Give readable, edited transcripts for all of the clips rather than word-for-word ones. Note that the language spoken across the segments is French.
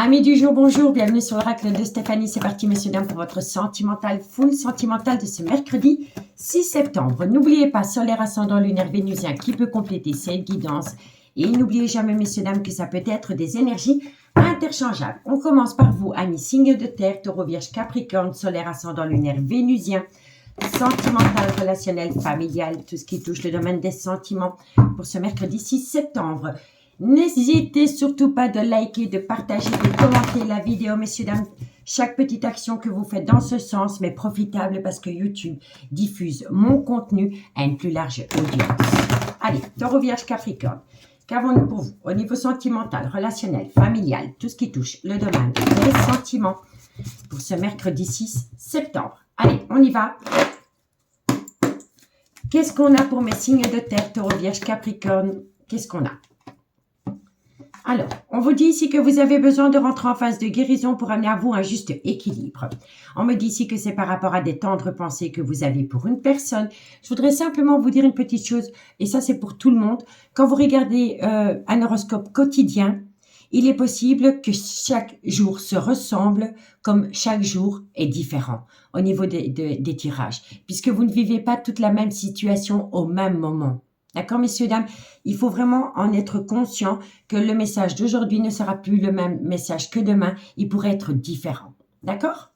Amis du jour, bonjour, bienvenue sur l'oracle de Stéphanie. C'est parti, messieurs, dames, pour votre sentimental, full sentimental de ce mercredi 6 septembre. N'oubliez pas, solaire, ascendant, lunaire, vénusien qui peut compléter cette guidance. Et n'oubliez jamais, messieurs, dames, que ça peut être des énergies interchangeables. On commence par vous, amis, signe de terre, taureau, vierge, capricorne, solaire, ascendant, lunaire, vénusien, sentimental, relationnel, familial, tout ce qui touche le domaine des sentiments pour ce mercredi 6 septembre. N'hésitez surtout pas de liker, de partager, de commenter la vidéo, messieurs, dames. Chaque petite action que vous faites dans ce sens m'est profitable parce que YouTube diffuse mon contenu à une plus large audience. Allez, taureau, vierge, capricorne. Qu'avons-nous pour vous au niveau sentimental, relationnel, familial, tout ce qui touche le domaine des sentiments pour ce mercredi 6 septembre. Allez, on y va. Qu'est-ce qu'on a pour mes signes de terre, taureau, vierge, capricorne? Qu'est-ce qu'on a? Alors, on vous dit ici que vous avez besoin de rentrer en phase de guérison pour amener à vous un juste équilibre. On me dit ici que c'est par rapport à des tendres pensées que vous avez pour une personne. Je voudrais simplement vous dire une petite chose, et ça c'est pour tout le monde. Quand vous regardez un horoscope quotidien, il est possible que chaque jour se ressemble comme chaque jour est différent au niveau des tirages, puisque vous ne vivez pas toute la même situation au même moment. D'accord, messieurs, dames? Il faut vraiment en être conscient que le message d'aujourd'hui ne sera plus le même message que demain. Il pourrait être différent. D'accord?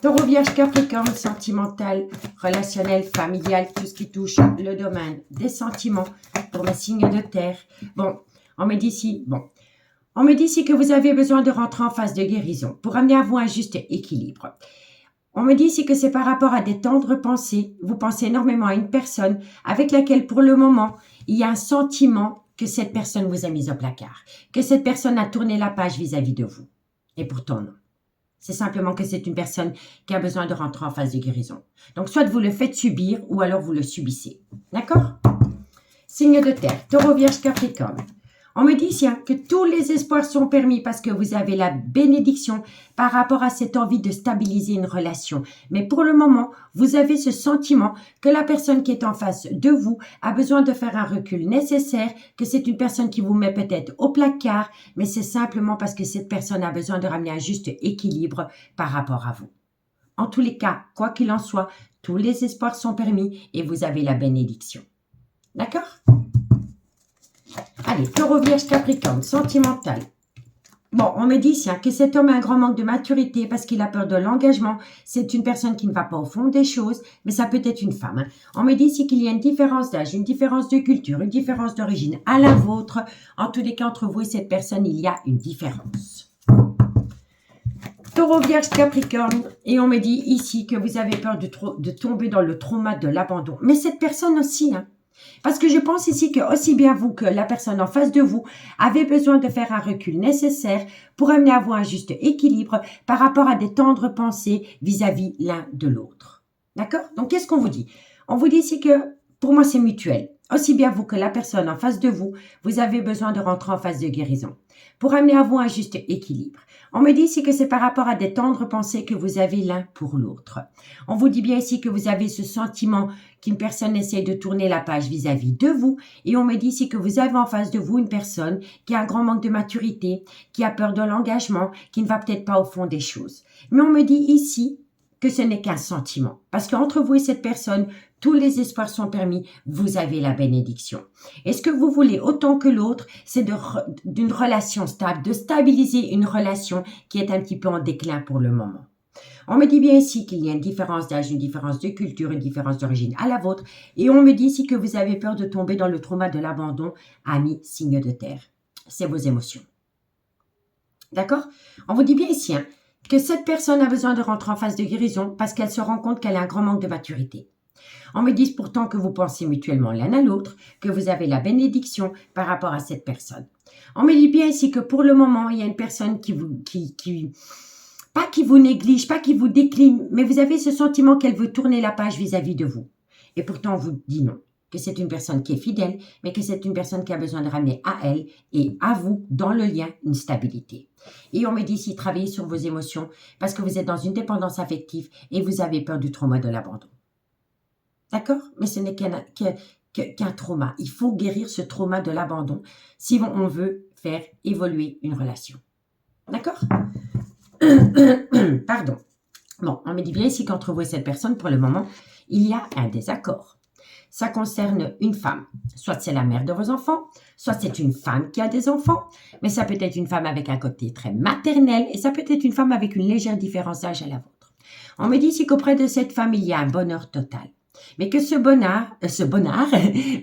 Taureau, vierge, capricorne, sentimental, relationnel, familial, tout ce qui touche le domaine des sentiments pour mes signes de terre. Bon, on me dit ici que vous avez besoin de rentrer en phase de guérison pour amener à vous un juste équilibre. On me dit ici que c'est par rapport à des tendres pensées. Vous pensez énormément à une personne avec laquelle, pour le moment, il y a un sentiment que cette personne vous a mis au placard, que cette personne a tourné la page vis-à-vis de vous. Et pourtant, non. C'est simplement que c'est une personne qui a besoin de rentrer en phase de guérison. Donc, soit vous le faites subir ou alors vous le subissez. D'accord? Signe de terre, taureau, vierge, capricorne. On me dit ici que tous les espoirs sont permis parce que vous avez la bénédiction par rapport à cette envie de stabiliser une relation. Mais pour le moment, vous avez ce sentiment que la personne qui est en face de vous a besoin de faire un recul nécessaire, que c'est une personne qui vous met peut-être au placard, mais c'est simplement parce que cette personne a besoin de ramener un juste équilibre par rapport à vous. En tous les cas, quoi qu'il en soit, tous les espoirs sont permis et vous avez la bénédiction. D'accord ? Allez, taureau, vierge, capricorne, sentimental. Bon, on me dit ici que cet homme a un grand manque de maturité parce qu'il a peur de l'engagement. C'est une personne qui ne va pas au fond des choses, mais ça peut être une femme. On me dit ici qu'il y a une différence d'âge, une différence de culture, une différence d'origine à la vôtre. En tous les cas, entre vous et cette personne, il y a une différence. Taureau, vierge, capricorne. Et on me dit ici que vous avez peur de tomber dans le trauma de l'abandon. Mais cette personne aussi, parce que je pense ici que aussi bien vous que la personne en face de vous avez besoin de faire un recul nécessaire pour amener à vous un juste équilibre par rapport à des tendres pensées vis-à-vis l'un de l'autre. D'accord? Donc, qu'est-ce qu'on vous dit? On vous dit ici que pour moi, c'est mutuel. Aussi bien vous que la personne en face de vous, vous avez besoin de rentrer en phase de guérison pour amener à vous un juste équilibre. On me dit ici que c'est par rapport à des tendres pensées que vous avez l'un pour l'autre. On vous dit bien ici que vous avez ce sentiment qu'une personne essaie de tourner la page vis-à-vis de vous. Et on me dit ici que vous avez en face de vous une personne qui a un grand manque de maturité, qui a peur de l'engagement, qui ne va peut-être pas au fond des choses. Mais on me dit ici que ce n'est qu'un sentiment. Parce qu'entre vous et cette personne, tous les espoirs sont permis, vous avez la bénédiction. Et ce que vous voulez autant que l'autre, c'est d'une relation stable, de stabiliser une relation qui est un petit peu en déclin pour le moment. On me dit bien ici qu'il y a une différence d'âge, une différence de culture, une différence d'origine à la vôtre. Et on me dit ici que vous avez peur de tomber dans le trauma de l'abandon, ami, signe de terre. C'est vos émotions. D'accord? On vous dit bien ici que cette personne a besoin de rentrer en phase de guérison parce qu'elle se rend compte qu'elle a un grand manque de maturité. On me dit pourtant que vous pensez mutuellement l'un à l'autre, que vous avez la bénédiction par rapport à cette personne. On me dit bien ici que pour le moment, il y a une personne pas qui vous néglige, pas qui vous décline, mais vous avez ce sentiment qu'elle veut tourner la page vis-à-vis de vous. Et pourtant, on vous dit non, que c'est une personne qui est fidèle, mais que c'est une personne qui a besoin de ramener à elle et à vous, dans le lien, une stabilité. Et on me dit ici, travaillez sur vos émotions, parce que vous êtes dans une dépendance affective et vous avez peur du trauma de l'abandon. D'accord? Mais ce n'est qu'un trauma. Il faut guérir ce trauma de l'abandon si on veut faire évoluer une relation. D'accord? Pardon. Bon, on me dit bien ici qu'entre vous et cette personne, pour le moment, il y a un désaccord. Ça concerne une femme. Soit c'est la mère de vos enfants, soit c'est une femme qui a des enfants, mais ça peut être une femme avec un côté très maternel et ça peut être une femme avec une légère différence d'âge à la vôtre. On me dit ici qu'auprès de cette femme, il y a un bonheur total. Mais que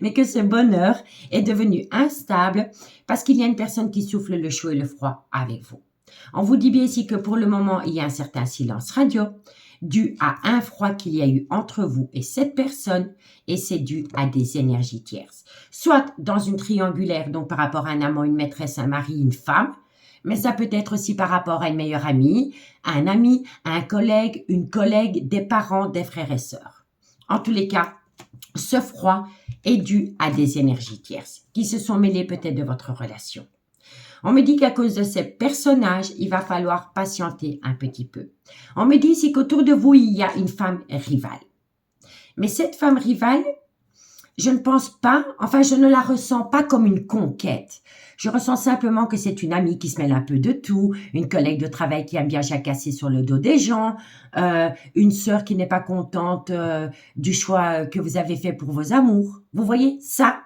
mais que ce bonheur est devenu instable parce qu'il y a une personne qui souffle le chaud et le froid avec vous. On vous dit bien ici que pour le moment, il y a un certain silence radio dû à un froid qu'il y a eu entre vous et cette personne et c'est dû à des énergies tierces. Soit dans une triangulaire, donc par rapport à un amant, une maîtresse, un mari, une femme, mais ça peut être aussi par rapport à une meilleure amie, à un ami, à un collègue, une collègue, des parents, des frères et sœurs. En tous les cas, ce froid est dû à des énergies tierces qui se sont mêlées peut-être de votre relation. On me dit qu'à cause de ces personnages, il va falloir patienter un petit peu. On me dit ici qu'autour de vous, il y a une femme rivale. Mais cette femme rivale, je ne pense pas, enfin je ne la ressens pas comme une conquête. Je ressens simplement que c'est une amie qui se mêle un peu de tout, une collègue de travail qui aime bien jacasser sur le dos des gens, une sœur qui n'est pas contente du choix que vous avez fait pour vos amours. Vous voyez, ça,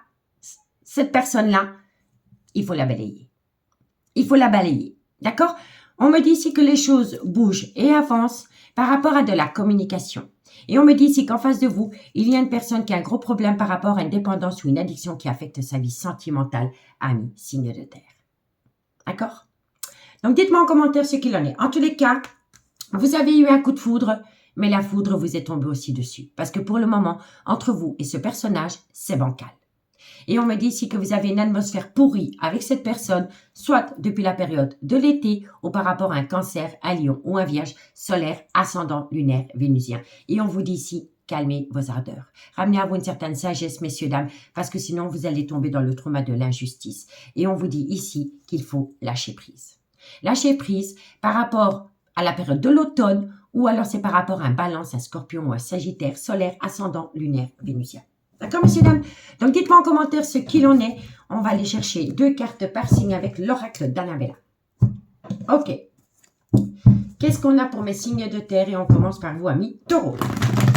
cette personne-là, il faut la balayer. Il faut la balayer, d'accord? On me dit ici que les choses bougent et avancent par rapport à de la communication. Et on me dit ici qu'en face de vous, il y a une personne qui a un gros problème par rapport à une dépendance ou une addiction qui affecte sa vie sentimentale, ami, signe de terre. D'accord? Donc, dites-moi en commentaire ce qu'il en est. En tous les cas, vous avez eu un coup de foudre, mais la foudre vous est tombée aussi dessus. Parce que pour le moment, entre vous et ce personnage, c'est bancal. Et on me dit ici que vous avez une atmosphère pourrie avec cette personne, soit depuis la période de l'été ou par rapport à un cancer, un lion ou un vierge, solaire, ascendant, lunaire, vénusien. Et on vous dit ici, calmez vos ardeurs. Ramenez à vous une certaine sagesse, messieurs, dames, parce que sinon vous allez tomber dans le trauma de l'injustice. Et on vous dit ici qu'il faut lâcher prise. Lâcher prise par rapport à la période de l'automne ou alors c'est par rapport à un balance, un scorpion ou un sagittaire, solaire, ascendant, lunaire, vénusien. D'accord, messieurs, dames? Donc, dites-moi en commentaire ce qu'il en est. On va aller chercher 2 cartes par signe avec l'oracle d'Annabella. Ok. Qu'est-ce qu'on a pour mes signes de terre? Et on commence par vous, amis taureau.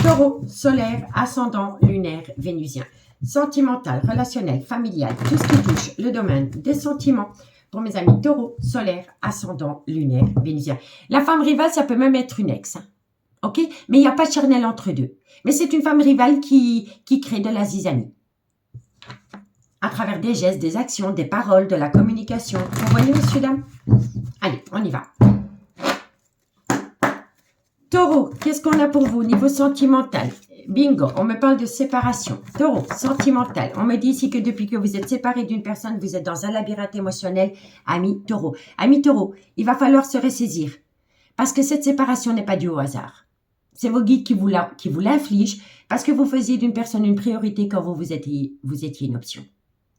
Taureau, solaire, ascendant, lunaire, vénusien. Sentimental, relationnel, familial, tout ce qui touche le domaine des sentiments. Pour mes amis taureau, solaire, ascendant, lunaire, vénusien. La femme rivale, ça peut même être une ex. Ok? Mais il n'y a pas de charnel entre deux. Mais c'est une femme rivale qui crée de la zizanie. À travers des gestes, des actions, des paroles, de la communication. Vous voyez, messieurs, dames? Allez, on y va. Taureau, qu'est-ce qu'on a pour vous? Niveau sentimental. Bingo, on me parle de séparation. Taureau, sentimental. On me dit ici que depuis que vous êtes séparé d'une personne, vous êtes dans un labyrinthe émotionnel. Ami taureau. Ami taureau, il va falloir se ressaisir. Parce que cette séparation n'est pas due au hasard. C'est vos guides qui vous l'infligent parce que vous faisiez d'une personne une priorité quand vous étiez une option.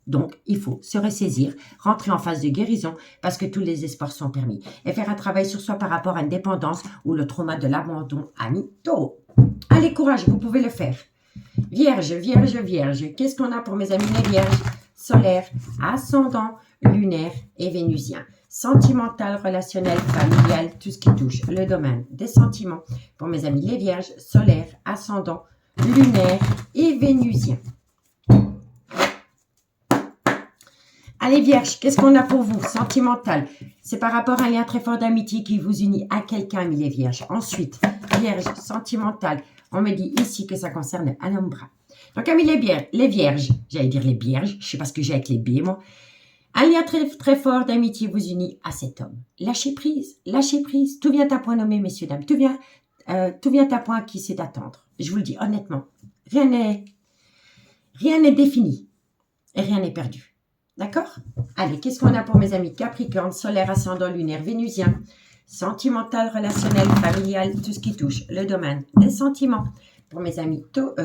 Donc, il faut se ressaisir, rentrer en phase de guérison parce que tous les espoirs sont permis. Et faire un travail sur soi par rapport à une dépendance ou le trauma de l'abandon, ami taureau. Allez, courage, vous pouvez le faire. Vierge, vierge, vierge. Qu'est-ce qu'on a pour mes amis les vierges? Solaire, ascendant, lunaire et vénusien. Sentimental, relationnel, familial, tout ce qui touche le domaine des sentiments. Pour mes amis les vierges, solaire, ascendant, lunaire et vénusien. Allez vierges, qu'est-ce qu'on a pour vous? Sentimental, c'est par rapport à un lien très fort d'amitié qui vous unit à quelqu'un, amis les vierges. Ensuite, vierge, sentimental, on me dit ici que ça concerne un homme brun. Donc amis les vierges, j'allais dire les vierges, je sais pas ce que j'ai avec les B moi. Un lien très, très fort d'amitié vous unit à cet homme. Lâchez prise, tout vient à point nommé, messieurs, dames. Tout vient à point qui sait attendre. Je vous le dis honnêtement, rien n'est défini et rien n'est perdu. D'accord? Allez, qu'est-ce qu'on a pour mes amis Capricorne, solaire, ascendant, lunaire, vénusien, sentimental, relationnel, familial, tout ce qui touche le domaine des sentiments. Pour mes amis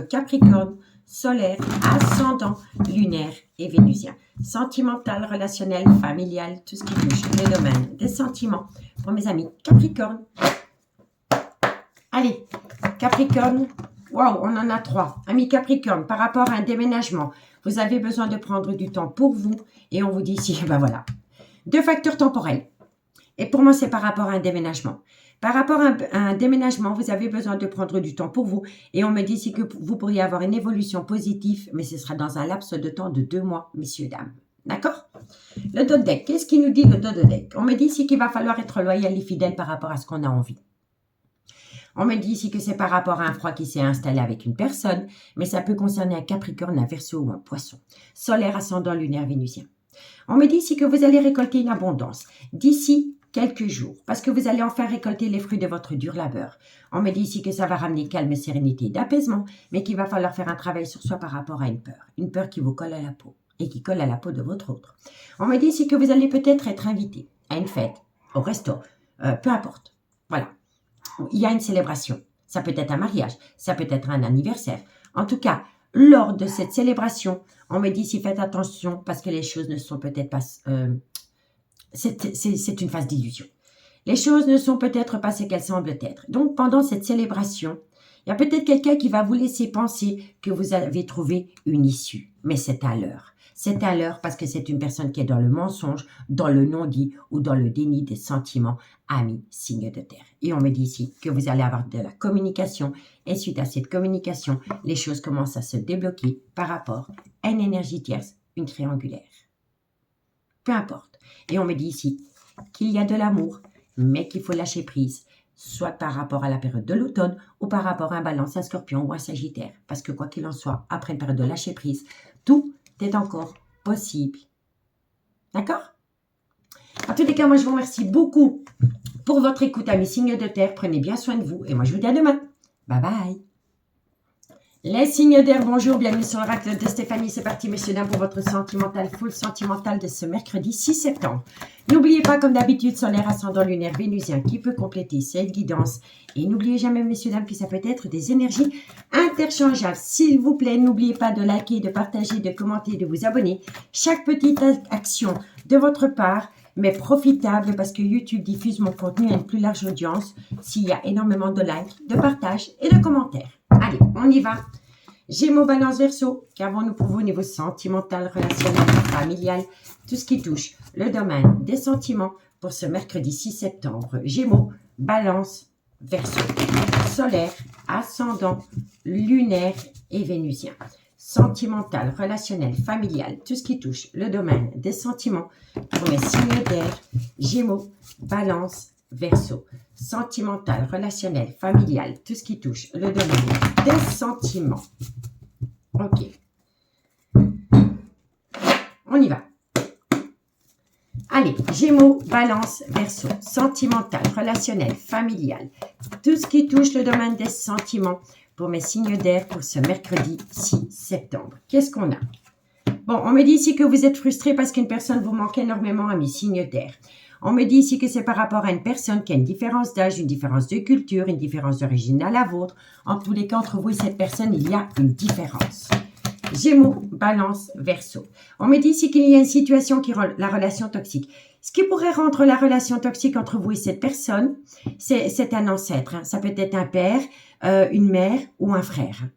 Capricorne, solaire, ascendant, lunaire et vénusien. Sentimental, relationnel, familial, tout ce qui touche le domaine des sentiments. Pour mes amis Capricorne. Allez, Capricorne. Waouh, on en a 3. Amis Capricorne, par rapport à un déménagement, vous avez besoin de prendre du temps pour vous. Et on vous dit ici, ben voilà, 2 facteurs temporels. Et pour moi, c'est par rapport à un déménagement. Par rapport à un déménagement, vous avez besoin de prendre du temps pour vous. Et on me dit ici que vous pourriez avoir une évolution positive, mais ce sera dans un laps de temps de 2 mois, messieurs, dames. D'accord? Le dos de deck, qu'est-ce qu'il nous dit le dos de deck? On me dit ici qu'il va falloir être loyal et fidèle par rapport à ce qu'on a envie. On me dit ici que c'est par rapport à un froid qui s'est installé avec une personne, mais ça peut concerner un Capricorne, un Verseau ou un Poisson. Solaire, ascendant, lunaire, vénusien. On me dit ici que vous allez récolter une abondance d'ici quelques jours, parce que vous allez enfin récolter les fruits de votre dur labeur. On me dit ici que ça va ramener calme, sérénité et d'apaisement, mais qu'il va falloir faire un travail sur soi par rapport à une peur qui vous colle à la peau et qui colle à la peau de votre autre. On me dit ici que vous allez peut-être être invité à une fête, au resto, peu importe. Voilà. Il y a une célébration. Ça peut être un mariage, ça peut être un anniversaire. En tout cas, lors de cette célébration, on me dit si faites attention parce que les choses ne sont peut-être pas... c'est une phase d'illusion. Les choses ne sont peut-être pas ce qu'elles semblent être. Donc, pendant cette célébration, il y a peut-être quelqu'un qui va vous laisser penser que vous avez trouvé une issue. Mais c'est à l'heure. C'est à l'heure parce que c'est une personne qui est dans le mensonge, dans le non-dit ou dans le déni des sentiments, amis, signe de terre. Et on me dit ici que vous allez avoir de la communication et suite à cette communication, les choses commencent à se débloquer par rapport à une énergie tierce, une triangulaire. Peu importe. Et on me dit ici qu'il y a de l'amour, mais qu'il faut lâcher prise, soit par rapport à la période de l'automne ou par rapport à un Balance, un Scorpion ou un Sagittaire. Parce que quoi qu'il en soit, après une période de lâcher prise, tout est encore possible. D'accord? En tous les cas, moi, je vous remercie beaucoup pour votre écoute, amis signes de terre. Prenez bien soin de vous et moi, je vous dis à demain. Bye bye. Les signes d'air, bonjour, bienvenue sur l'oracle de Stéphanie. C'est parti, messieurs, dames, pour votre sentimental, full sentimental de ce mercredi 6 septembre. N'oubliez pas, comme d'habitude, solaire, ascendant, lunaire, vénusien qui peut compléter cette guidance. Et n'oubliez jamais, messieurs, dames, que ça peut être des énergies interchangeables. S'il vous plaît, n'oubliez pas de liker, de partager, de commenter, de vous abonner. Chaque petite action de votre part mais profitable parce que YouTube diffuse mon contenu à une plus large audience s'il y a énormément de likes, de partages et de commentaires. Allez, on y va. Gémeaux, Balance, Verseau, qu'avons-nous pour vous au niveau sentimental, relationnel, familial, tout ce qui touche le domaine des sentiments pour ce mercredi 6 septembre. Gémeaux, Balance, Verseau, solaire, ascendant, lunaire et vénusien. Sentimental, relationnel, familial, tout ce qui touche le domaine des sentiments pour mes signes d'air, Gémeaux, Balance, Verseau. Sentimental, relationnel, familial, tout ce qui touche le domaine des sentiments. Ok. On y va. Allez, Gémeaux, Balance, Verseau. Sentimental, relationnel, familial, tout ce qui touche le domaine des sentiments pour mes signes d'air pour ce mercredi 6 septembre. Qu'est-ce qu'on a? Bon, on me dit ici que vous êtes frustré parce qu'une personne vous manque énormément à mes signes d'air. On me dit ici que c'est par rapport à une personne qui a une différence d'âge, une différence de culture, une différence d'origine à la vôtre. En tous les cas, entre vous et cette personne, il y a une différence. Gémeaux, Balance, Verseau. On me dit ici qu'il y a une situation qui rend la relation toxique. Ce qui pourrait rendre la relation toxique entre vous et cette personne, c'est un ancêtre. Hein. Ça peut être un père, une mère ou un frère.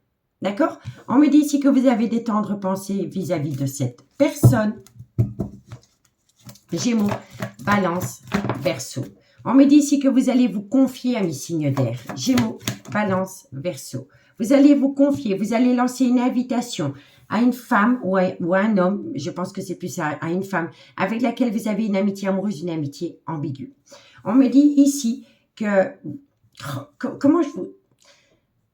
D'accord? On me dit ici que vous avez des tendres pensées vis-à-vis de cette personne. Gémeaux, Balance, Verseau. On me dit ici que vous allez vous confier à mes signes d'air. Gémeaux, Balance, Verseau. Vous allez vous confier, vous allez lancer une invitation à une femme ou à un homme, je pense que c'est plus à une femme, avec laquelle vous avez une amitié amoureuse, une amitié ambiguë. On me dit ici que... Comment je vous...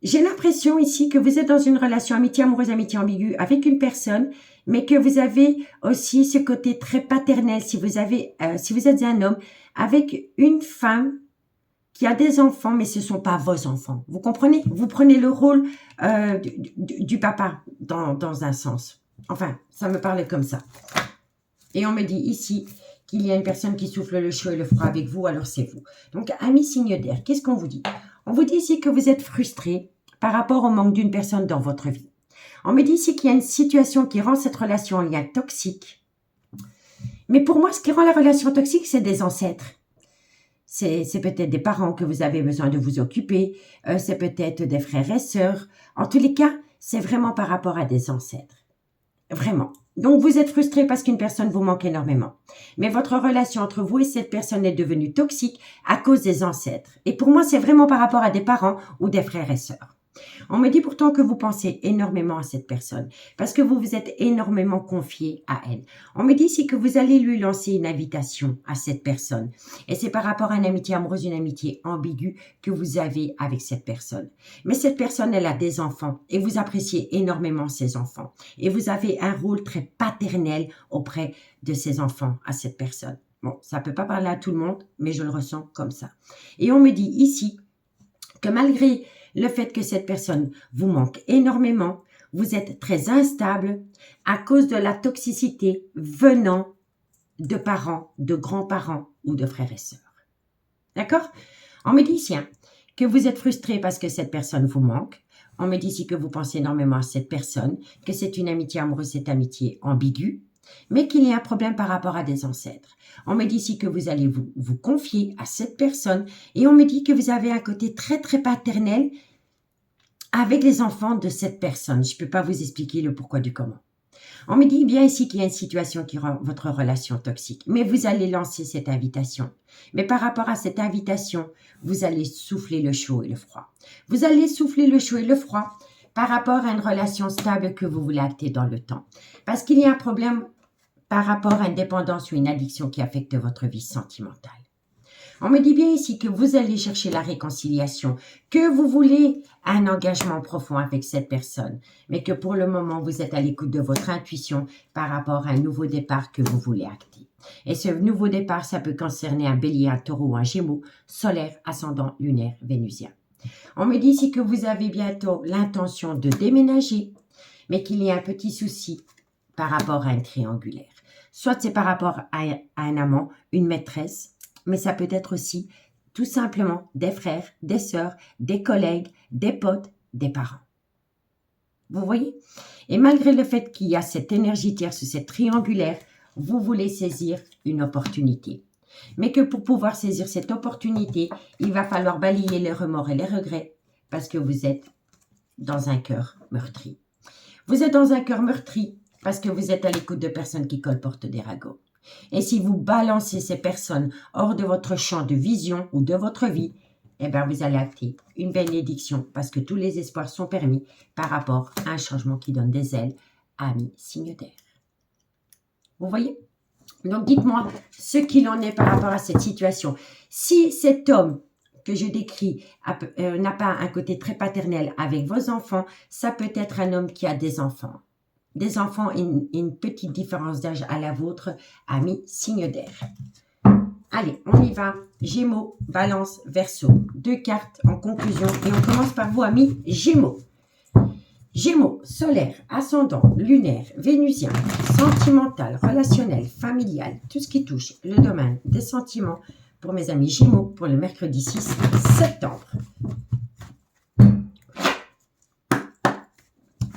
J'ai l'impression ici que vous êtes dans une relation amitié amoureuse, amitié ambiguë avec une personne, mais que vous avez aussi ce côté très paternel, si vous êtes un homme, avec une femme qui a des enfants, mais ce ne sont pas vos enfants. Vous comprenez? Vous prenez le rôle du papa dans un sens. Enfin, ça me parle comme ça. Et on me dit ici qu'il y a une personne qui souffle le chaud et le froid avec vous, alors c'est vous. Donc, amis signes d'air, qu'est-ce qu'on vous dit? On vous dit ici que vous êtes frustré par rapport au manque d'une personne dans votre vie. On me dit ici qu'il y a une situation qui rend cette relation en lien toxique. Mais pour moi, ce qui rend la relation toxique, c'est des ancêtres. C'est peut-être des parents que vous avez besoin de vous occuper, c'est peut-être des frères et sœurs. En tous les cas, c'est vraiment par rapport à des ancêtres. Vraiment. Donc, vous êtes frustré parce qu'une personne vous manque énormément. Mais votre relation entre vous et cette personne est devenue toxique à cause des ancêtres. Et pour moi, c'est vraiment par rapport à des parents ou des frères et sœurs. On me dit pourtant que vous pensez énormément à cette personne parce que vous vous êtes énormément confié à elle. On me dit ici que vous allez lui lancer une invitation à cette personne. Et c'est par rapport à une amitié amoureuse, une amitié ambiguë que vous avez avec cette personne. Mais cette personne, elle a des enfants et vous appréciez énormément ses enfants. Et vous avez un rôle très paternel auprès de ses enfants à cette personne. Bon, ça ne peut pas parler à tout le monde, mais je le ressens comme ça. Et on me dit ici que malgré le fait que cette personne vous manque énormément, vous êtes très instable à cause de la toxicité venant de parents, de grands-parents ou de frères et sœurs. D'accord? On me dit ici que vous êtes frustré parce que cette personne vous manque. On me dit ici que vous pensez énormément à cette personne, que c'est une amitié amoureuse, cette amitié ambiguë, mais qu'il y a un problème par rapport à des ancêtres. On me dit ici que vous allez vous confier à cette personne et on me dit que vous avez un côté très très paternel avec les enfants de cette personne. Je ne peux pas vous expliquer le pourquoi du comment. On me dit bien ici qu'il y a une situation qui rend votre relation toxique, mais vous allez lancer cette invitation. Mais par rapport à cette invitation, vous allez souffler le chaud et le froid. Vous allez souffler le chaud et le froid par rapport à une relation stable que vous voulez acter dans le temps. Parce qu'il y a un problème par rapport à une dépendance ou une addiction qui affecte votre vie sentimentale. On me dit bien ici que vous allez chercher la réconciliation, que vous voulez un engagement profond avec cette personne, mais que pour le moment, vous êtes à l'écoute de votre intuition par rapport à un nouveau départ que vous voulez acter. Et ce nouveau départ, ça peut concerner un bélier, un taureau ou un gémeau, solaire, ascendant, lunaire, vénusien. On me dit ici que vous avez bientôt l'intention de déménager, mais qu'il y a un petit souci par rapport à un triangulaire. Soit c'est par rapport à un amant, une maîtresse, mais ça peut être aussi tout simplement des frères, des sœurs, des collègues, des potes, des parents. Vous voyez? Et malgré le fait qu'il y a cette énergie tierce, cette triangulaire, vous voulez saisir une opportunité. Mais que pour pouvoir saisir cette opportunité, il va falloir balayer les remords et les regrets parce que vous êtes dans un cœur meurtri. Vous êtes dans un cœur meurtri parce que vous êtes à l'écoute de personnes qui colportent des ragots. Et si vous balancez ces personnes hors de votre champ de vision ou de votre vie, eh bien vous allez acter une bénédiction parce que tous les espoirs sont permis par rapport à un changement qui donne des ailes à mi-signe d'air. Vous voyez? Donc dites-moi ce qu'il en est par rapport à cette situation. Si cet homme que je décris n'a pas un côté très paternel avec vos enfants, ça peut être un homme qui a des enfants. Des enfants et une petite différence d'âge à la vôtre, à mi-signe d'air. Allez, on y va. Gémeaux, Balance, Verseau. 2 cartes en conclusion et on commence par vous, amis Gémeaux. Gémeaux, solaire, ascendant, lunaire, vénusien, sentimental, relationnel, familial, tout ce qui touche le domaine des sentiments pour mes amis Gémeaux pour le mercredi 6 septembre.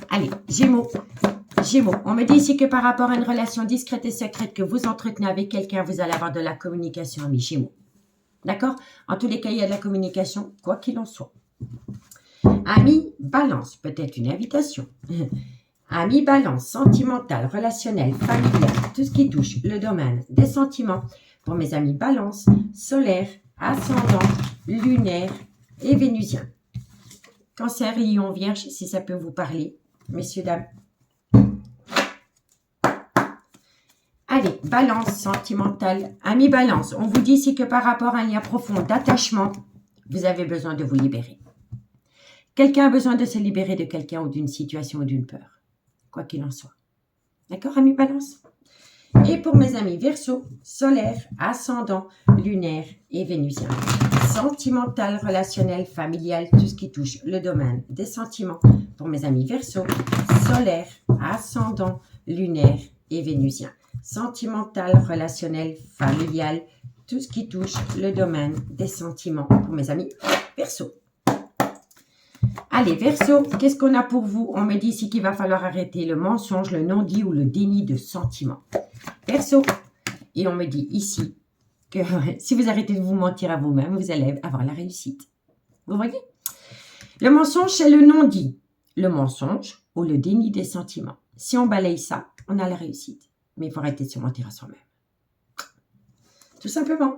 Allez, Gémeaux. Gémeaux, on me dit ici que par rapport à une relation discrète et secrète que vous entretenez avec quelqu'un, vous allez avoir de la communication, amis Gémeaux. D'accord? En tous les cas, il y a de la communication, quoi qu'il en soit. Amis Balance, peut-être une invitation. Amis Balance, sentimental, relationnel, familial, tout ce qui touche le domaine des sentiments. Pour mes amis Balance, solaire, ascendant, lunaire et vénusien. Cancer, Lion, Vierge, si ça peut vous parler, messieurs, dames. Allez, Balance, sentimental, amis Balance. On vous dit ici que par rapport à un lien profond d'attachement, vous avez besoin de vous libérer. Quelqu'un a besoin de se libérer de quelqu'un ou d'une situation ou d'une peur, quoi qu'il en soit. D'accord, amis Balance? Et pour mes amis Verseau, solaire, ascendant, lunaire et vénusien. Sentimental, relationnel, familial, tout ce qui touche le domaine des sentiments. Pour mes amis Verseau, solaire, ascendant, lunaire et vénusien. Sentimental, relationnel, familial, tout ce qui touche le domaine des sentiments. Pour mes amis Verseau. Allez, Verseau, qu'est-ce qu'on a pour vous? On me dit ici qu'il va falloir arrêter le mensonge, le non-dit ou le déni de sentiments. Verseau, et on me dit ici que si vous arrêtez de vous mentir à vous-même, vous allez avoir la réussite. Vous voyez? Le mensonge, c'est le non-dit. Le mensonge ou le déni des sentiments. Si on balaye ça, on a la réussite. Mais il faut arrêter de se mentir à soi-même. Tout simplement.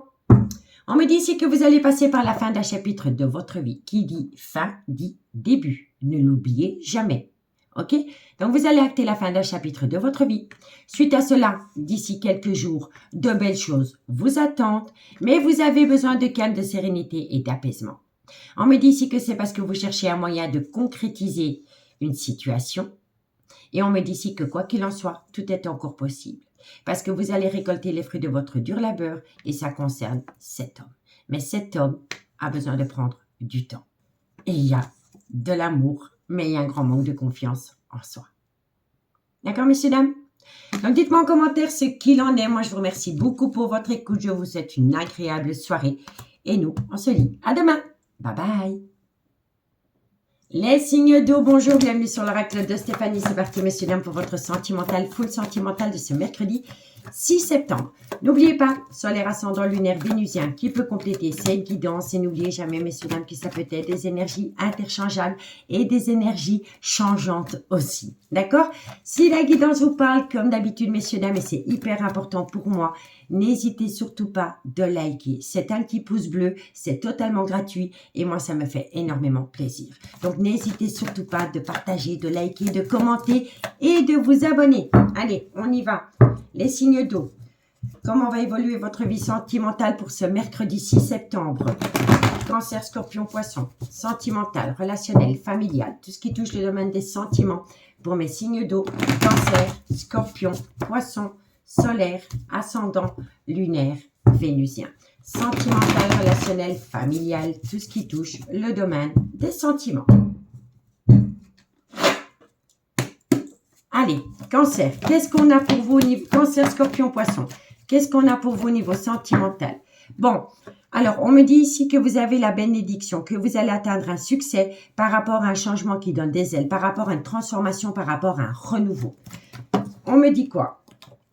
On me dit ici que vous allez passer par la fin d'un chapitre de votre vie. Qui dit fin, dit début. Ne l'oubliez jamais. OK? Donc, vous allez acter la fin d'un chapitre de votre vie. Suite à cela, d'ici quelques jours, de belles choses vous attendent. Mais vous avez besoin de calme, de sérénité et d'apaisement. On me dit ici que c'est parce que vous cherchez un moyen de concrétiser une situation. Et on me dit ici que quoi qu'il en soit, tout est encore possible. Parce que vous allez récolter les fruits de votre dur labeur et ça concerne cet homme. Mais cet homme a besoin de prendre du temps. Et il y a de l'amour, mais il y a un grand manque de confiance en soi. D'accord, messieurs, dames? Donc, dites-moi en commentaire ce qu'il en est. Moi, je vous remercie beaucoup pour votre écoute. Je vous souhaite une agréable soirée. Et nous, on se dit à demain. Bye bye. Les signes d'eau, bonjour, bienvenue sur l'oracle de Stéphanie. C'est parti, messieurs, dames, pour votre sentimental, full sentimental de ce mercredi 6 septembre. N'oubliez pas, solaire ascendant lunaire vénusien qui peut compléter cette guidance. Et n'oubliez jamais, messieurs, dames, que ça peut être des énergies interchangeables et des énergies changeantes aussi. D'accord? Si la guidance vous parle, comme d'habitude, messieurs, dames, et c'est hyper important pour moi, n'hésitez surtout pas de liker. C'est un petit pouce bleu, c'est totalement gratuit et moi, ça me fait énormément plaisir. Donc, n'hésitez surtout pas de partager, de liker, de commenter et de vous abonner. Allez, on y va. Les signes d'eau. Comment va évoluer votre vie sentimentale pour ce mercredi 6 septembre? Cancer, Scorpion, Poisson. Sentimental, relationnel, familial. Tout ce qui touche le domaine des sentiments pour mes signes d'eau. Cancer, Scorpion, Poisson, solaire, ascendant, lunaire, vénusien. Sentimental, relationnel, familial. Tout ce qui touche le domaine des sentiments. Allez, Cancer, qu'est-ce qu'on a pour vous au niveau Cancer, Scorpion, Poisson? Qu'est-ce qu'on a pour vous au niveau sentimental? Bon, alors on me dit ici que vous avez la bénédiction, que vous allez atteindre un succès par rapport à un changement qui donne des ailes, par rapport à une transformation, par rapport à un renouveau. On me dit quoi?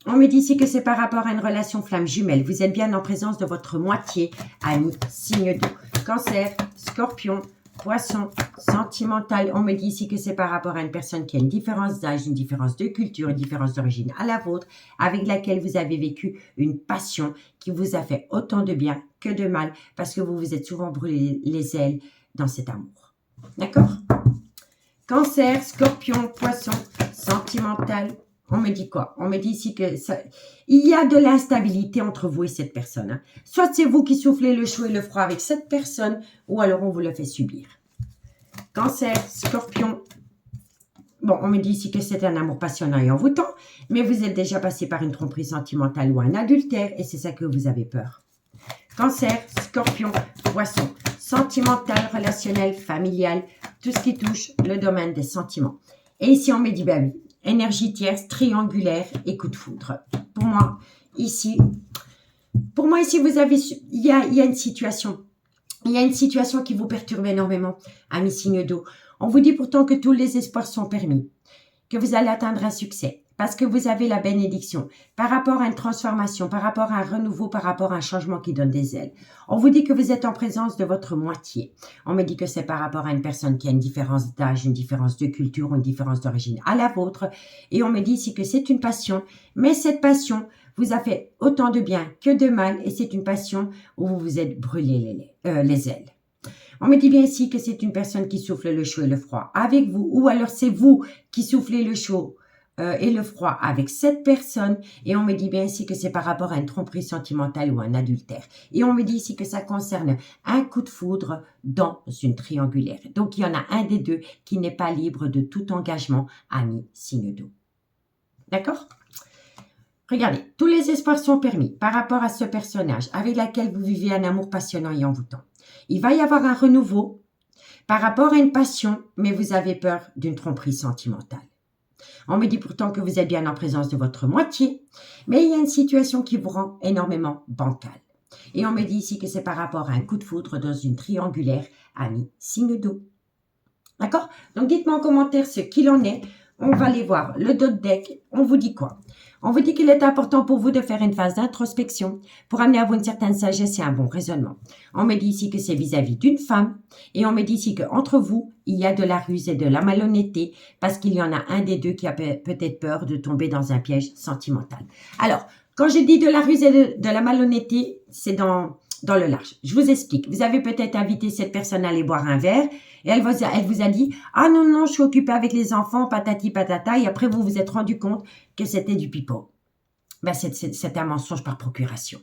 On me dit ici que c'est par rapport à une relation flamme jumelle. Vous êtes bien en présence de votre moitié, ami, signe d'eau. Cancer, Scorpion, Poisson, sentimental, on me dit ici que c'est par rapport à une personne qui a une différence d'âge, une différence de culture, une différence d'origine à la vôtre, avec laquelle vous avez vécu une passion qui vous a fait autant de bien que de mal, parce que vous vous êtes souvent brûlé les ailes dans cet amour. D'accord? Cancer, Scorpion, Poisson, sentimental, on me dit quoi? On me dit ici que il y a de l'instabilité entre vous et cette personne. Hein. Soit c'est vous qui soufflez le chaud et le froid avec cette personne, ou alors on vous le fait subir. Cancer, Scorpion. Bon, on me dit ici que c'est un amour passionnant et envoûtant, mais vous êtes déjà passé par une tromperie sentimentale ou un adultère, et c'est ça que vous avez peur. Cancer, Scorpion, Poisson, sentimental, relationnel, familial, tout ce qui touche le domaine des sentiments. Et ici, on me dit, ben oui, énergie tierce, triangulaire et coup de foudre. Pour moi, ici, vous avez, il y a une situation. Il y a une situation qui vous perturbe énormément, amis signe d'eau. On vous dit pourtant que tous les espoirs sont permis, que vous allez atteindre un succès, parce que vous avez la bénédiction, par rapport à une transformation, par rapport à un renouveau, par rapport à un changement qui donne des ailes. On vous dit que vous êtes en présence de votre moitié. On me dit que c'est par rapport à une personne qui a une différence d'âge, une différence de culture, une différence d'origine à la vôtre. Et on me dit ici que c'est une passion, mais cette passion vous a fait autant de bien que de mal, et c'est une passion où vous vous êtes brûlé les ailes. On me dit bien ici que c'est une personne qui souffle le chaud et le froid avec vous, ou alors c'est vous qui soufflez le chaud et le froid avec cette personne, et on me dit bien ici que c'est par rapport à une tromperie sentimentale ou un adultère. Et on me dit ici que ça concerne un coup de foudre dans une triangulaire. Donc, il y en a un des deux qui n'est pas libre de tout engagement, ami signe d'eau. D'accord? Regardez, tous les espoirs sont permis par rapport à ce personnage avec lequel vous vivez un amour passionnant et envoûtant. Il va y avoir un renouveau par rapport à une passion, mais vous avez peur d'une tromperie sentimentale. On me dit pourtant que vous êtes bien en présence de votre moitié, mais il y a une situation qui vous rend énormément bancale. Et on me dit ici que c'est par rapport à un coup de foudre dans une triangulaire, ami signe d'eau. D'accord? Donc dites-moi en commentaire ce qu'il en est. On va aller voir le dos de deck. On vous dit quoi? On vous dit qu'il est important pour vous de faire une phase d'introspection pour amener à vous une certaine sagesse et un bon raisonnement. On me dit ici que c'est vis-à-vis d'une femme et on me dit ici qu'entre vous, il y a de la ruse et de la malhonnêteté parce qu'il y en a un des deux qui a peut-être peur de tomber dans un piège sentimental. Alors, quand je dis de la ruse et de la malhonnêteté, c'est dans le large. Je vous explique. Vous avez peut-être invité cette personne à aller boire un verre et elle vous a dit « Ah non, non, je suis occupée avec les enfants, patati patata » et après vous vous êtes rendu compte que c'était du pipeau. Ben, c'est un mensonge par procuration.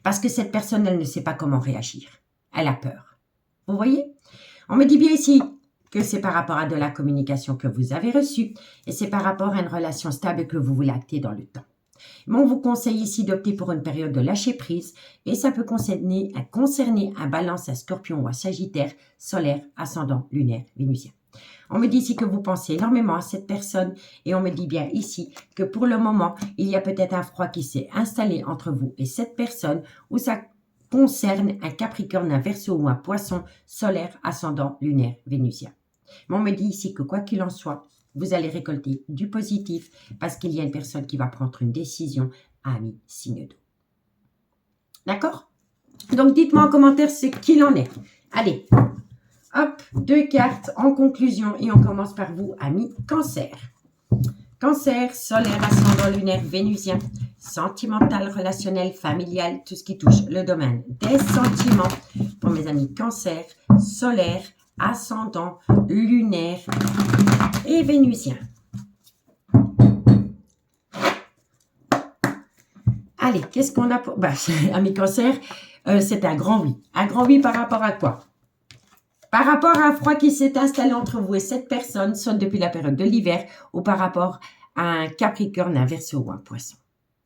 Parce que cette personne, elle ne sait pas comment réagir. Elle a peur. Vous voyez? On me dit bien ici que c'est par rapport à de la communication que vous avez reçue et c'est par rapport à une relation stable que vous voulez acter dans le temps. Mais on vous conseille ici d'opter pour une période de lâcher prise et ça peut concerner un balance, un scorpion ou un sagittaire, solaire, ascendant, lunaire, vénusien. On me dit ici que vous pensez énormément à cette personne et on me dit bien ici que pour le moment, il y a peut-être un froid qui s'est installé entre vous et cette personne ou ça concerne un Capricorne, un Verseau ou un Poisson, solaire, ascendant, lunaire, vénusien. Mais on me dit ici que quoi qu'il en soit, vous allez récolter du positif parce qu'il y a une personne qui va prendre une décision à mi-signe d'eau. D'accord? Donc, dites-moi en commentaire ce qu'il en est. Allez, hop, 2 cartes en conclusion et on commence par vous, amis Cancer. Cancer, solaire, ascendant, lunaire, vénusien, sentimental, relationnel, familial, tout ce qui touche le domaine des sentiments. Pour mes amis Cancer, solaire, ascendant, lunaire et vénusien. Allez, qu'est-ce qu'on a pour... Amis Cancer, c'est un grand oui. Un grand oui par rapport à quoi? Par rapport à un froid qui s'est installé entre vous et cette personne, soit depuis la période de l'hiver, ou par rapport à un Capricorne, un Verseau ou un Poisson.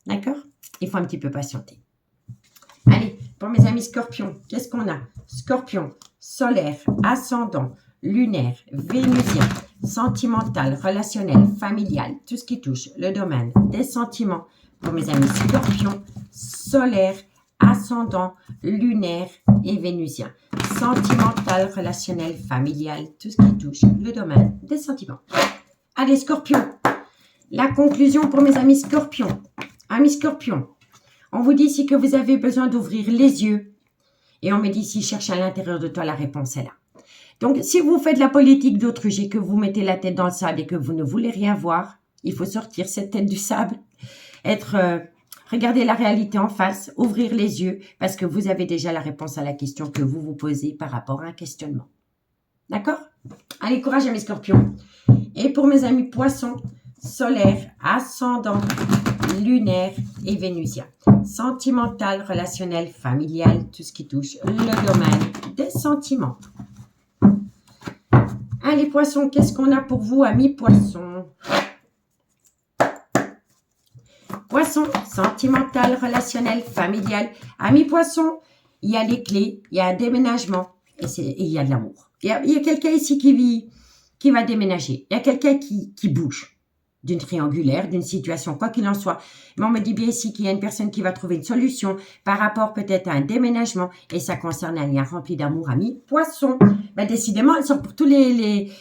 D'accord? Il faut un petit peu patienter. Allez, pour mes amis Scorpions, qu'est-ce qu'on a? Scorpion, solaire, ascendant, lunaire, vénusien, sentimental, relationnel, familial, tout ce qui touche le domaine des sentiments. Pour mes amis Scorpions, solaire, ascendant, lunaire et vénusien. Sentimental, relationnel, familial, tout ce qui touche le domaine des sentiments. Allez, Scorpion, la conclusion pour mes amis Scorpions. Amis Scorpions, on vous dit ici que vous avez besoin d'ouvrir les yeux. Et on me dit ici, cherche à l'intérieur de toi, la réponse est là. Donc, si vous faites la politique d'autruche et que vous mettez la tête dans le sable et que vous ne voulez rien voir, il faut sortir cette tête du sable, regarder la réalité en face, ouvrir les yeux, parce que vous avez déjà la réponse à la question que vous vous posez par rapport à un questionnement. D'accord? Allez, courage à mes Scorpions. Et pour mes amis Poissons, solaire, ascendant, lunaire et vénusien. Sentimental, relationnel, familial, tout ce qui touche le domaine des sentiments. Allez, Poissons, qu'est-ce qu'on a pour vous, amis Poissons? Poisson, sentimental, relationnel, familial. Amis Poisson, il y a les clés, il y a un déménagement et il y a de l'amour. Il y a quelqu'un ici qui va déménager. Il y a quelqu'un qui bouge d'une triangulaire, d'une situation, quoi qu'il en soit. Mais on me dit bien ici qu'il y a une personne qui va trouver une solution par rapport peut-être à un déménagement et ça concerne un lien rempli d'amour, amis Poisson. Ben, décidément, elle sort pour tous les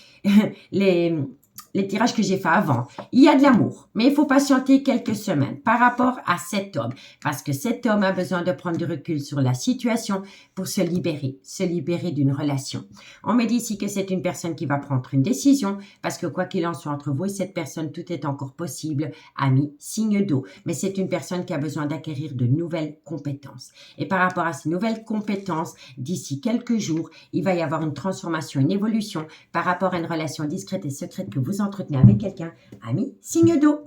tirages que j'ai fait avant. Il y a de l'amour, mais il faut patienter quelques semaines par rapport à cet homme. Parce que cet homme a besoin de prendre du recul sur la situation pour se libérer d'une relation. On me dit ici que c'est une personne qui va prendre une décision parce que quoi qu'il en soit entre vous et cette personne, tout est encore possible, ami, signe d'eau. Mais c'est une personne qui a besoin d'acquérir de nouvelles compétences. Et par rapport à ces nouvelles compétences, d'ici quelques jours, il va y avoir une transformation, une évolution par rapport à une relation discrète et secrète que vous entretenez avec quelqu'un, ami signe d'eau.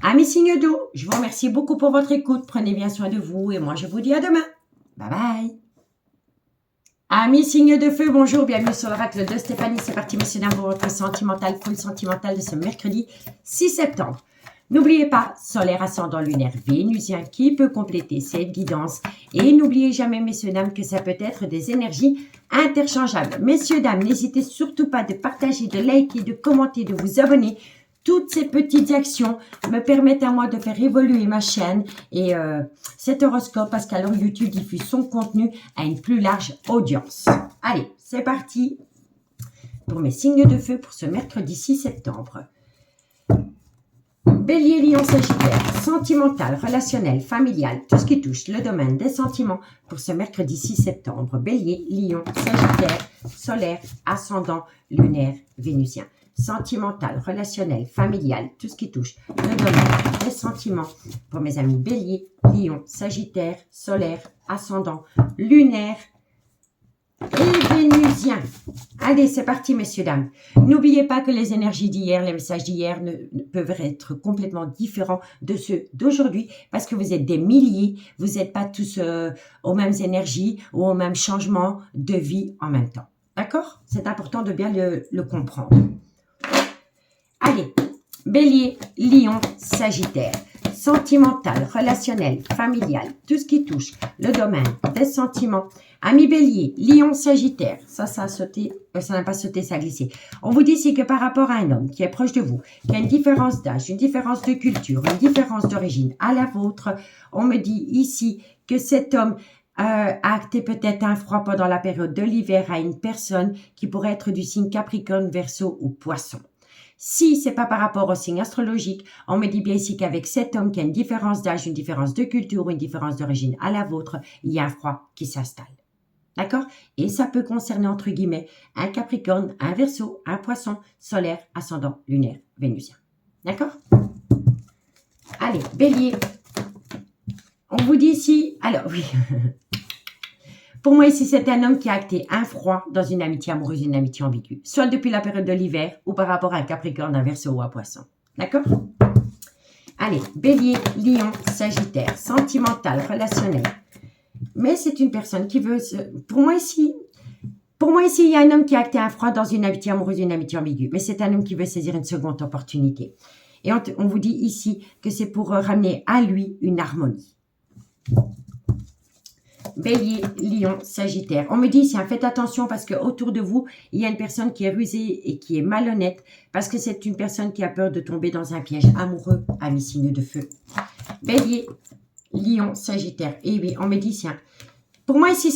Amis signe d'eau, je vous remercie beaucoup pour votre écoute. Prenez bien soin de vous et moi je vous dis à demain. Bye bye. Amis signe de feu, bonjour, bienvenue sur l'oracle de Stéphanie. C'est parti, messieurs, dames, pour votre sentimental, full sentimental de ce mercredi 6 septembre. N'oubliez pas, solaire, ascendant, lunaire, vénusien qui peut compléter cette guidance. Et n'oubliez jamais, messieurs, dames, que ça peut être des énergies interchangeables. Messieurs, dames, n'hésitez surtout pas de partager, de liker, de commenter, de vous abonner. Toutes ces petites actions me permettent à moi de faire évoluer ma chaîne et cet horoscope parce qu'alors YouTube diffuse son contenu à une plus large audience. Allez, c'est parti pour mes signes de feu pour ce mercredi 6 septembre. Bélier, Lion, Sagittaire, sentimental, relationnel, familial, tout ce qui touche le domaine des sentiments pour ce mercredi 6 septembre. Bélier, Lion, Sagittaire, solaire, ascendant, lunaire, vénusien. Sentimental, relationnel, familial, tout ce qui touche le domaine des sentiments pour mes amis Bélier, Lion, Sagittaire, solaire, ascendant, lunaire et vénusien. Allez, c'est parti, messieurs, dames. N'oubliez pas que les énergies d'hier, les messages d'hier ne peuvent être complètement différents de ceux d'aujourd'hui parce que vous êtes des milliers, vous n'êtes pas tous aux mêmes énergies ou aux mêmes changements de vie en même temps. D'accord? C'est important de bien le comprendre. Allez, Bélier, Lion, Sagittaire, sentimental, relationnel, familial, tout ce qui touche le domaine des sentiments. Amis Bélier, Lion, Sagittaire, ça a sauté, ça n'a pas sauté, ça a glissé. On vous dit ici que par rapport à un homme qui est proche de vous, qui a une différence d'âge, une différence de culture, une différence d'origine à la vôtre, on me dit ici que cet homme a acté peut-être un froid pendant la période de l'hiver à une personne qui pourrait être du signe Capricorne, Verseau ou Poisson. Si ce n'est pas par rapport au signe astrologique, on me dit bien ici qu'avec cet homme qui a une différence d'âge, une différence de culture, une différence d'origine à la vôtre, il y a un froid qui s'installe. D'accord? Et ça peut concerner, entre guillemets, un Capricorne, un Verseau, un Poisson, solaire, ascendant, lunaire, vénusien. D'accord? Allez, Bélier. On vous dit ici... Alors, oui... Pour moi, ici, c'est un homme qui a acté un froid dans une amitié amoureuse, une amitié ambiguë. Soit depuis la période de l'hiver ou par rapport à un Capricorne, un Verseau ou un Poisson. D'accord? Allez, Bélier, Lion, Sagittaire, sentimental, relationnel. Mais c'est une personne qui veut... Pour moi, ici, il y a un homme qui a acté un froid dans une amitié amoureuse, une amitié ambiguë. Mais c'est un homme qui veut saisir une seconde opportunité. Et on vous dit ici que c'est pour ramener à lui une harmonie. Bélier, Lion, Sagittaire. On me dit ici, faites attention parce que autour de vous, il y a une personne qui est rusée et qui est malhonnête parce que c'est une personne qui a peur de tomber dans un piège amoureux, ami signe de feu. Bélier, Lion, Sagittaire. Et oui, on me dit ici, pour moi ici,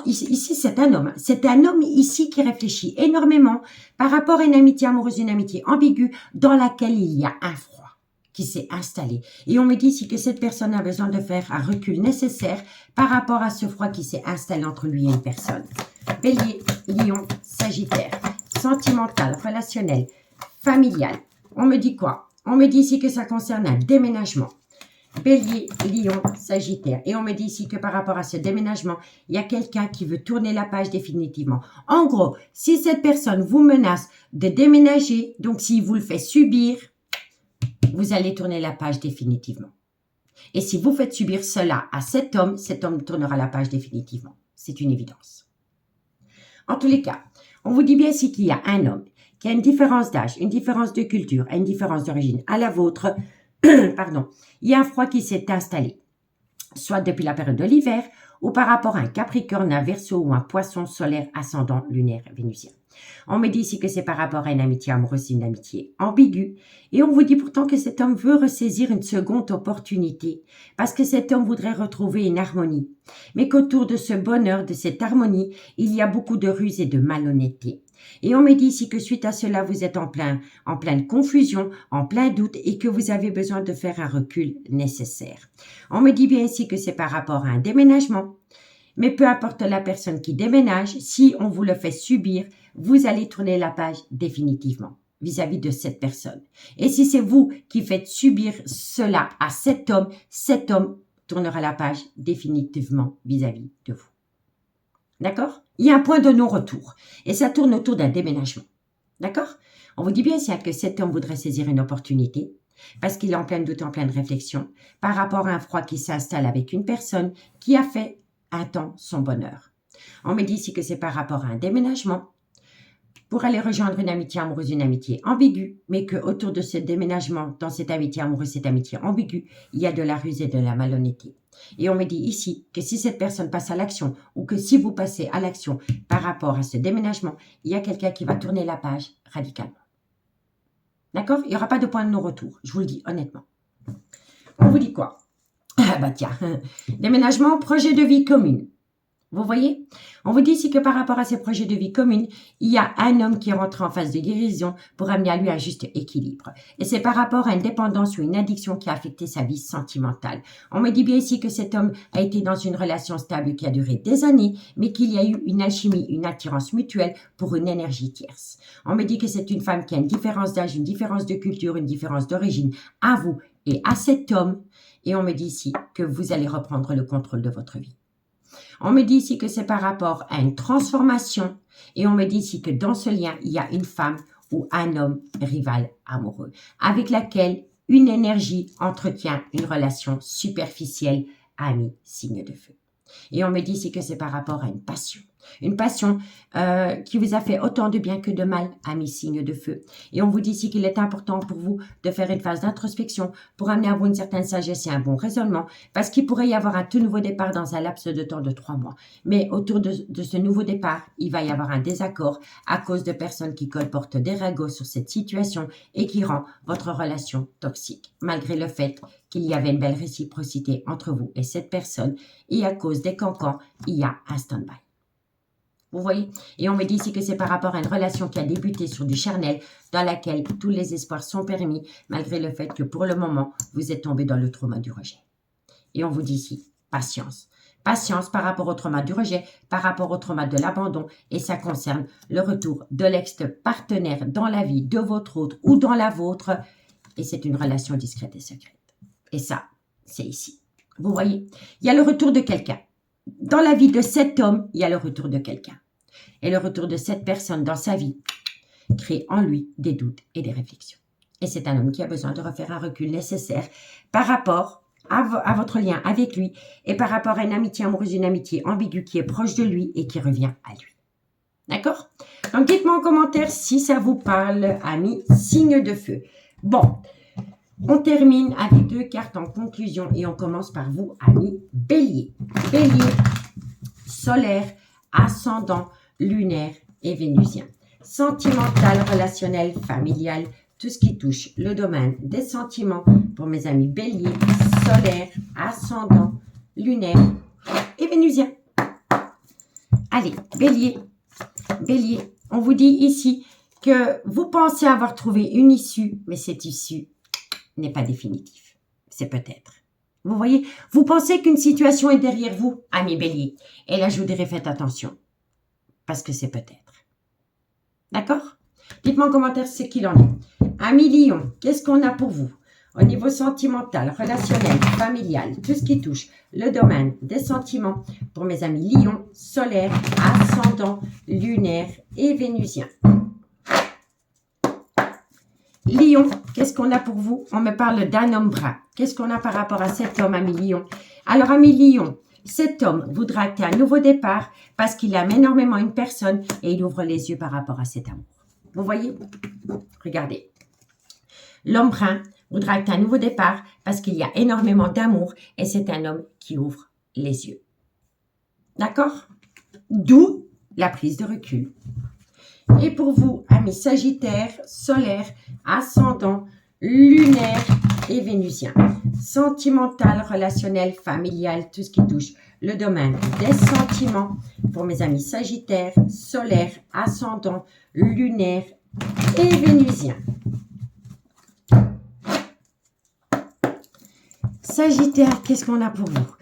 ici c'est un homme. C'est un homme ici qui réfléchit énormément par rapport à une amitié amoureuse, une amitié ambiguë dans laquelle il y a un froid qui s'est installé. Et on me dit ici que cette personne a besoin de faire un recul nécessaire par rapport à ce froid qui s'est installé entre lui et une personne. Bélier, Lion, Sagittaire, sentimental, relationnel, familial. On me dit quoi? On me dit ici que ça concerne un déménagement. Bélier, Lion, Sagittaire. Et on me dit ici que par rapport à ce déménagement, il y a quelqu'un qui veut tourner la page définitivement. En gros, si cette personne vous menace de déménager, donc s'il vous le fait subir, vous allez tourner la page définitivement. Et si vous faites subir cela à cet homme tournera la page définitivement. C'est une évidence. En tous les cas, on vous dit bien ici qu'il y a un homme qui a une différence d'âge, une différence de culture, une différence d'origine à la vôtre. Pardon. Il y a un froid qui s'est installé, soit depuis la période de l'hiver ou par rapport à un Capricorne, un Verseau ou un Poisson solaire, ascendant, lunaire, vénusien. On me dit ici que c'est par rapport à une amitié amoureuse, une amitié ambiguë. Et on vous dit pourtant que cet homme veut ressaisir une seconde opportunité parce que cet homme voudrait retrouver une harmonie. Mais qu'autour de ce bonheur, de cette harmonie, il y a beaucoup de ruse et de malhonnêteté. Et on me dit ici que suite à cela, vous êtes en pleine confusion, en plein doute et que vous avez besoin de faire un recul nécessaire. On me dit bien ici que c'est par rapport à un déménagement. Mais peu importe la personne qui déménage, si on vous le fait subir, vous allez tourner la page définitivement vis-à-vis de cette personne. Et si c'est vous qui faites subir cela à cet homme tournera la page définitivement vis-à-vis de vous. D'accord? Il y a un point de non-retour et ça tourne autour d'un déménagement. D'accord? On vous dit bien ici que cet homme voudrait saisir une opportunité parce qu'il est en plein doute, en pleine réflexion par rapport à un froid qui s'installe avec une personne qui a fait un temps son bonheur. On me dit ici que c'est par rapport à un déménagement pour aller rejoindre une amitié amoureuse, une amitié ambiguë, mais qu'autour de ce déménagement, dans cette amitié amoureuse, cette amitié ambiguë, il y a de la ruse et de la malhonnêteté. Et on me dit ici que si cette personne passe à l'action ou que si vous passez à l'action par rapport à ce déménagement, il y a quelqu'un qui va tourner la page radicalement. D'accord? Il n'y aura pas de point de non-retour, je vous le dis honnêtement. On vous dit quoi? Ah bah tiens, déménagement, projet de vie commune. Vous voyez? On vous dit ici que par rapport à ces projets de vie commune, il y a un homme qui est rentré en phase de guérison pour amener à lui un juste équilibre. Et c'est par rapport à une dépendance ou une addiction qui a affecté sa vie sentimentale. On me dit bien ici que cet homme a été dans une relation stable qui a duré des années, mais qu'il y a eu une alchimie, une attirance mutuelle pour une énergie tierce. On me dit que c'est une femme qui a une différence d'âge, une différence de culture, une différence d'origine à vous et à cet homme. Et on me dit ici que vous allez reprendre le contrôle de votre vie. On me dit ici que c'est par rapport à une transformation et on me dit ici que dans ce lien, il y a une femme ou un homme rival amoureux avec laquelle une énergie entretient une relation superficielle, ami, signe de feu. Et on me dit ici que c'est par rapport à une passion qui vous a fait autant de bien que de mal, ami signe de feu. Et on vous dit ici qu'il est important pour vous de faire une phase d'introspection pour amener à vous une certaine sagesse et un bon raisonnement, parce qu'il pourrait y avoir un tout nouveau départ dans un laps de temps de 3 mois. Mais autour de ce nouveau départ, il va y avoir un désaccord à cause de personnes qui colportent des ragots sur cette situation et qui rend votre relation toxique, malgré le fait qu'il y avait une belle réciprocité entre vous et cette personne, et à cause des cancans, il y a un stand-by. Vous voyez? Et on me dit ici que c'est par rapport à une relation qui a débuté sur du charnel, dans laquelle tous les espoirs sont permis, malgré le fait que pour le moment, vous êtes tombé dans le trauma du rejet. Et on vous dit ici, patience. Patience par rapport au trauma du rejet, par rapport au trauma de l'abandon, et ça concerne le retour de l'ex-partenaire dans la vie de votre autre ou dans la vôtre, et c'est une relation discrète et secrète. Et ça, c'est ici. Vous voyez? Il y a le retour de quelqu'un. Dans la vie de cet homme, il y a le retour de quelqu'un. Et le retour de cette personne dans sa vie crée en lui des doutes et des réflexions. Et c'est un homme qui a besoin de refaire un recul nécessaire par rapport à votre lien avec lui et par rapport à une amitié amoureuse, une amitié ambiguë qui est proche de lui et qui revient à lui. D'accord? Donc, dites-moi en commentaire si ça vous parle, amis, signe de feu. Bon, on termine avec 2 cartes en conclusion et on commence par vous, amis Bélier. Bélier, solaire, ascendant, lunaire et vénusien. Sentimental, relationnel, familial, tout ce qui touche le domaine des sentiments pour mes amis Bélier, solaire, ascendant, lunaire et vénusien. Allez, Bélier, Bélier, on vous dit ici que vous pensez avoir trouvé une issue, mais cette issue n'est pas définitive. C'est peut-être. Vous voyez, vous pensez qu'une situation est derrière vous, ami Bélier. Et là, je vous dirais, faites attention. Parce que c'est peut-être. D'accord? Dites-moi en commentaire ce qu'il en est. Ami Lion, qu'est-ce qu'on a pour vous? Au niveau sentimental, relationnel, familial, tout ce qui touche le domaine des sentiments pour mes amis Lion, solaire, ascendant, lunaire et vénusien. Lion, qu'est-ce qu'on a pour vous? On me parle d'un homme brun. Qu'est-ce qu'on a par rapport à cet homme, ami Lion? Alors, ami Lion, cet homme voudra acter un nouveau départ parce qu'il aime énormément une personne et il ouvre les yeux par rapport à cet amour. Vous voyez? Regardez. L'homme brun voudra acter un nouveau départ parce qu'il y a énormément d'amour et c'est un homme qui ouvre les yeux. D'accord? D'où la prise de recul. Et pour vous, amis Sagittaire, solaire, ascendant, lunaire et vénusien. Sentimental, relationnel, familial, tout ce qui touche le domaine des sentiments pour mes amis Sagittaire, solaire, ascendant, lunaire et vénusien. Sagittaire, qu'est-ce qu'on a pour vous?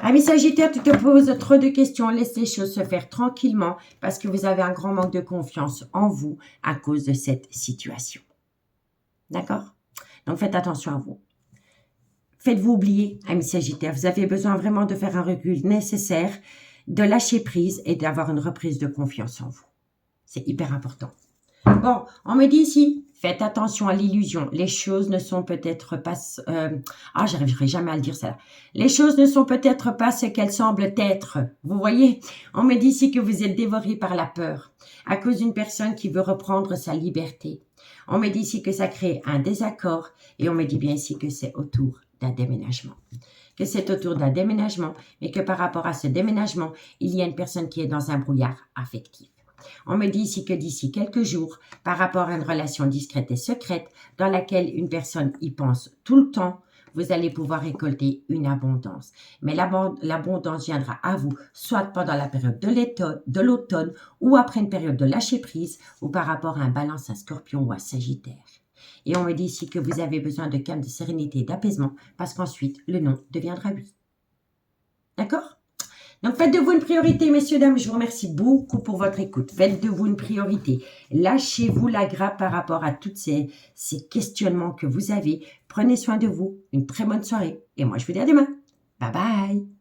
Ami Sagittaire, tu te poses trop de questions, laisse les choses se faire tranquillement parce que vous avez un grand manque de confiance en vous à cause de cette situation. D'accord? Donc, faites attention à vous. Faites-vous oublier, ami Sagittaire, vous avez besoin vraiment de faire un recul nécessaire, de lâcher prise et d'avoir une reprise de confiance en vous. C'est hyper important. Bon, on me dit ici, faites attention à l'illusion. Les choses ne sont peut-être pas... j'arriverai jamais à le dire ça. Les choses ne sont peut-être pas ce qu'elles semblent être. Vous voyez, on me dit ici que vous êtes dévoré par la peur à cause d'une personne qui veut reprendre sa liberté. On me dit ici que ça crée un désaccord et on me dit bien ici que c'est autour d'un déménagement. Que c'est autour d'un déménagement, mais que par rapport à ce déménagement, il y a une personne qui est dans un brouillard affectif. On me dit ici que d'ici quelques jours, par rapport à une relation discrète et secrète, dans laquelle une personne y pense tout le temps, vous allez pouvoir récolter une abondance. Mais l'abondance viendra à vous soit pendant la période de l'automne ou après une période de lâcher prise ou par rapport à un balance, un scorpion ou un sagittaire. Et on me dit ici que vous avez besoin de calme, de sérénité, d'apaisement parce qu'ensuite, le non deviendra oui. D'accord? Donc, faites de vous une priorité, messieurs, dames. Je vous remercie beaucoup pour votre écoute. Faites de vous une priorité. Lâchez-vous la grappe par rapport à tous ces questionnements que vous avez. Prenez soin de vous. Une très bonne soirée. Et moi, je vous dis à demain. Bye bye.